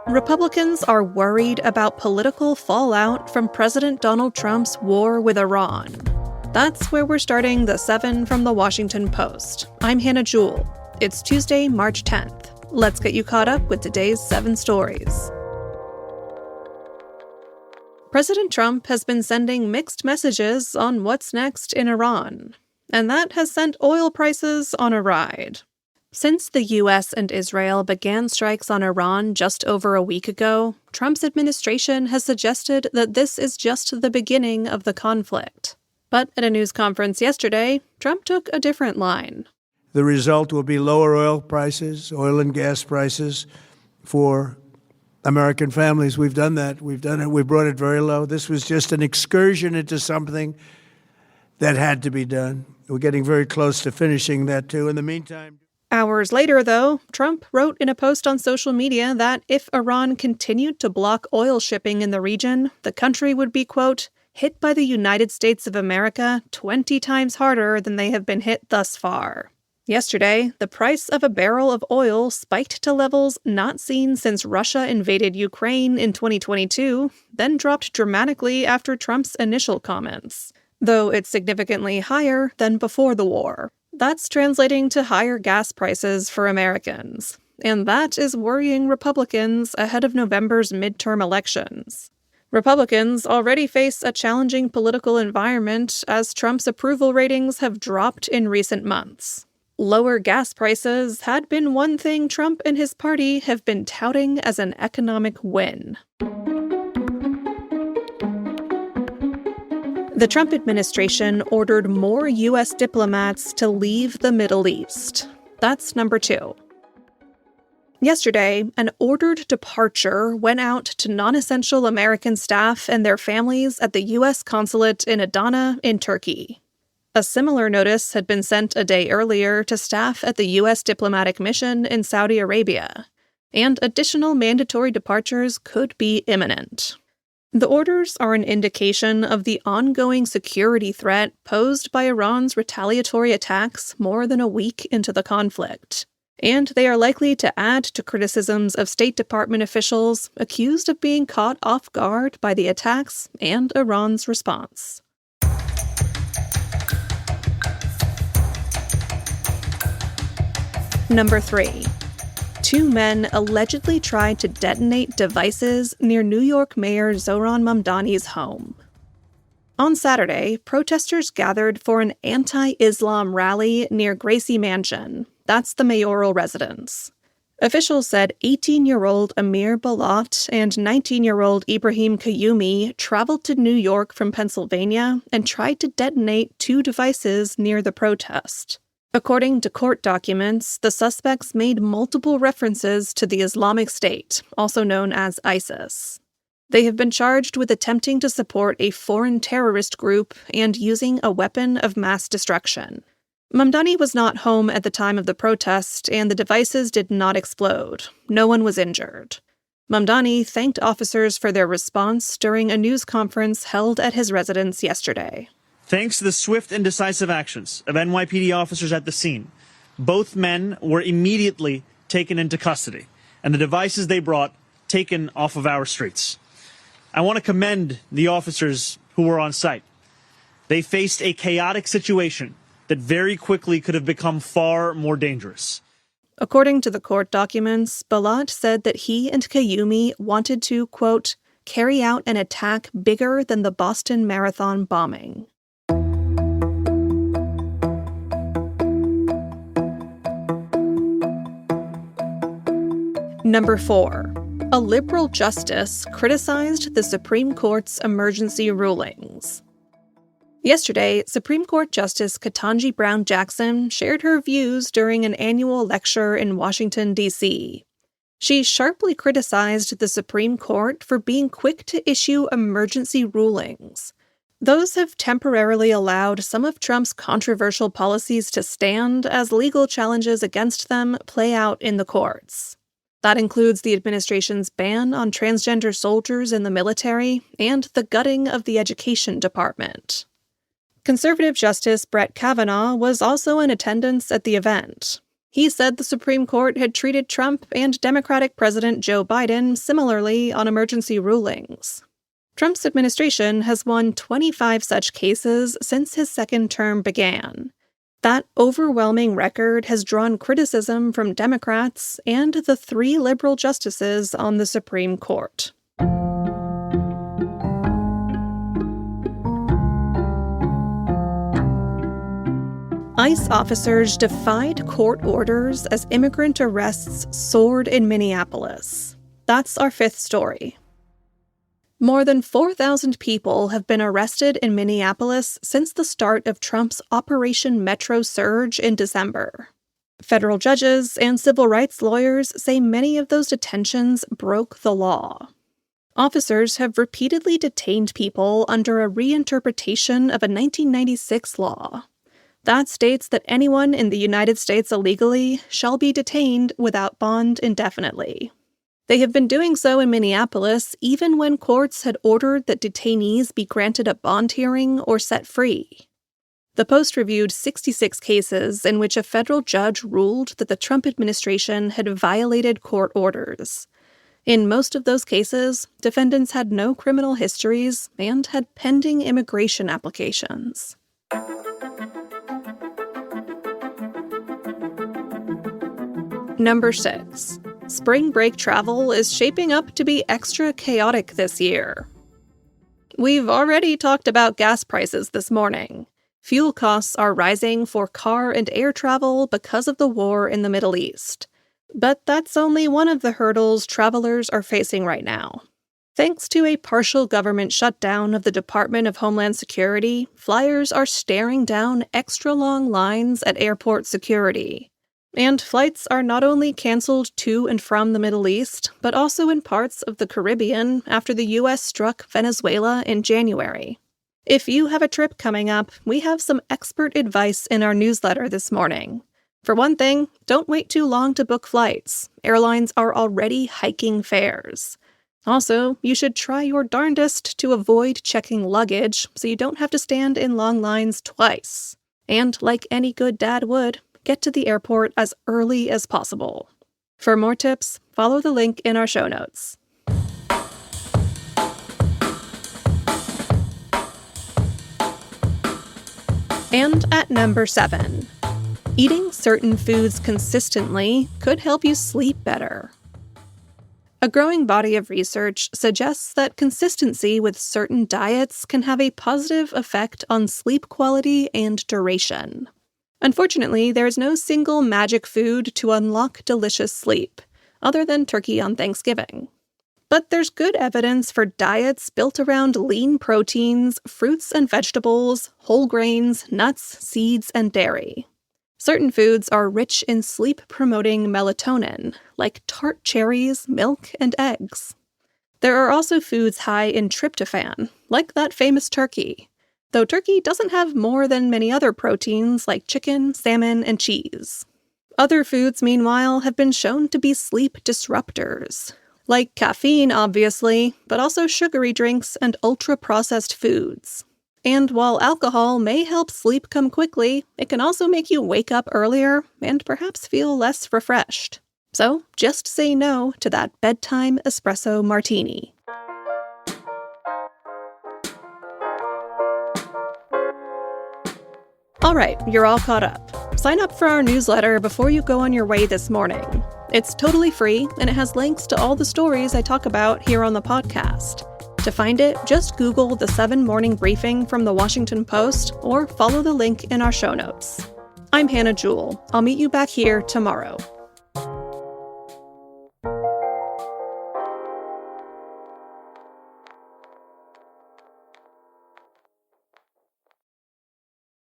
Republicans are worried about political fallout from President Donald Trump's war with Iran. That's where we're starting the 7 from the Washington Post. I'm Hannah Jewell. It's Tuesday, March 10th. Let's get you caught up with today's 7 stories. President Trump has been sending mixed messages on what's next in Iran, and that has sent oil prices on a ride. Since the U.S. and Israel began strikes on Iran just over a week ago, Trump's administration has suggested that this is just the beginning of the conflict. But at a news conference yesterday, Trump took a different line. The result will be lower oil prices, oil and gas prices for American families. We've done that. We've done it. We brought it very low. This was just an excursion into something that had to be done. We're getting very close to finishing that, too. In the meantime... Hours later, though, Trump wrote in a post on social media that if Iran continued to block oil shipping in the region, the country would be, quote, hit by the United States of America 20 times harder than they have been hit thus far. Yesterday, the price of a barrel of oil spiked to levels not seen since Russia invaded Ukraine in 2022, then dropped dramatically after Trump's initial comments, though it's significantly higher than before the war. That's translating to higher gas prices for Americans, and that is worrying Republicans ahead of November's midterm elections. Republicans already face a challenging political environment as Trump's approval ratings have dropped in recent months. Lower gas prices had been one thing Trump and his party have been touting as an economic win. The Trump administration ordered more U.S. diplomats to leave the Middle East. That's number 2. Yesterday, an ordered departure went out to non-essential American staff and their families at the U.S. consulate in Adana in Turkey. A similar notice had been sent a day earlier to staff at the U.S. diplomatic mission in Saudi Arabia, and additional mandatory departures could be imminent. The orders are an indication of the ongoing security threat posed by Iran's retaliatory attacks more than a week into the conflict, and they are likely to add to criticisms of State Department officials accused of being caught off guard by the attacks and Iran's response. Number 3. 2 men allegedly tried to detonate devices near New York Mayor Zohran Mamdani's home. On Saturday, protesters gathered for an anti-Islam rally near Gracie Mansion. That's the mayoral residence. Officials said 18-year-old Amir Balat and 19-year-old Ibrahim Kayumi traveled to New York from Pennsylvania and tried to detonate 2 devices near the protest. According to court documents, the suspects made multiple references to the Islamic State, also known as ISIS. They have been charged with attempting to support a foreign terrorist group and using a weapon of mass destruction. Mamdani was not home at the time of the protest, and the devices did not explode. No one was injured. Mamdani thanked officers for their response during a news conference held at his residence yesterday. Thanks to the swift and decisive actions of NYPD officers at the scene, both men were immediately taken into custody, and the devices they brought taken off of our streets. I want to commend the officers who were on site. They faced a chaotic situation that very quickly could have become far more dangerous. According to the court documents, Balat said that he and Kayumi wanted to, quote, carry out an attack bigger than the Boston Marathon bombing. Number 4. A liberal justice criticized the Supreme Court's emergency rulings. Yesterday, Supreme Court Justice Ketanji Brown Jackson shared her views during an annual lecture in Washington, D.C. She sharply criticized the Supreme Court for being quick to issue emergency rulings. Those have temporarily allowed some of Trump's controversial policies to stand as legal challenges against them play out in the courts. That includes the administration's ban on transgender soldiers in the military and the gutting of the education department. Conservative Justice Brett Kavanaugh was also in attendance at the event. He said the Supreme Court had treated Trump and Democratic President Joe Biden similarly on emergency rulings. Trump's administration has won 25 such cases since his second term began. That overwhelming record has drawn criticism from Democrats and the 3 liberal justices on the Supreme Court. ICE officers defied court orders as immigrant arrests soared in Minneapolis. That's our 5th story. More than 4,000 people have been arrested in Minneapolis since the start of Trump's Operation Metro surge in December. Federal judges and civil rights lawyers say many of those detentions broke the law. Officers have repeatedly detained people under a reinterpretation of a 1996 law. That states that anyone in the United States illegally shall be detained without bond indefinitely. They have been doing so in Minneapolis even when courts had ordered that detainees be granted a bond hearing or set free. The Post reviewed 66 cases in which a federal judge ruled that the Trump administration had violated court orders. In most of those cases, defendants had no criminal histories and had pending immigration applications. Number 6. Spring break travel is shaping up to be extra chaotic this year. We've already talked about gas prices this morning. Fuel costs are rising for car and air travel because of the war in the Middle East. But that's only one of the hurdles travelers are facing right now. Thanks to a partial government shutdown of the Department of Homeland Security, flyers are staring down extra long lines at airport security. And flights are not only canceled to and from the Middle East, but also in parts of the Caribbean after the U.S. struck Venezuela in January. If you have a trip coming up, we have some expert advice in our newsletter this morning. For one thing, don't wait too long to book flights. Airlines are already hiking fares. Also, you should try your darndest to avoid checking luggage so you don't have to stand in long lines twice. And like any good dad would, get to the airport as early as possible. For more tips, follow the link in our show notes. And at number 7, eating certain foods consistently could help you sleep better. A growing body of research suggests that consistency with certain diets can have a positive effect on sleep quality and duration. Unfortunately, there is no single magic food to unlock delicious sleep, other than turkey on Thanksgiving. But there's good evidence for diets built around lean proteins, fruits and vegetables, whole grains, nuts, seeds, and dairy. Certain foods are rich in sleep-promoting melatonin, like tart cherries, milk, and eggs. There are also foods high in tryptophan, like that famous turkey. Though turkey doesn't have more than many other proteins like chicken, salmon, and cheese. Other foods, meanwhile, have been shown to be sleep disruptors, like caffeine, obviously, but also sugary drinks and ultra-processed foods. And while alcohol may help sleep come quickly, it can also make you wake up earlier and perhaps feel less refreshed. So just say no to that bedtime espresso martini. All right, you're all caught up. Sign up for our newsletter before you go on your way this morning. It's totally free, and it has links to all the stories I talk about here on the podcast. To find it, just Google the 7 Morning Briefing from the Washington Post or follow the link in our show notes. I'm Hannah Jewell. I'll meet you back here tomorrow.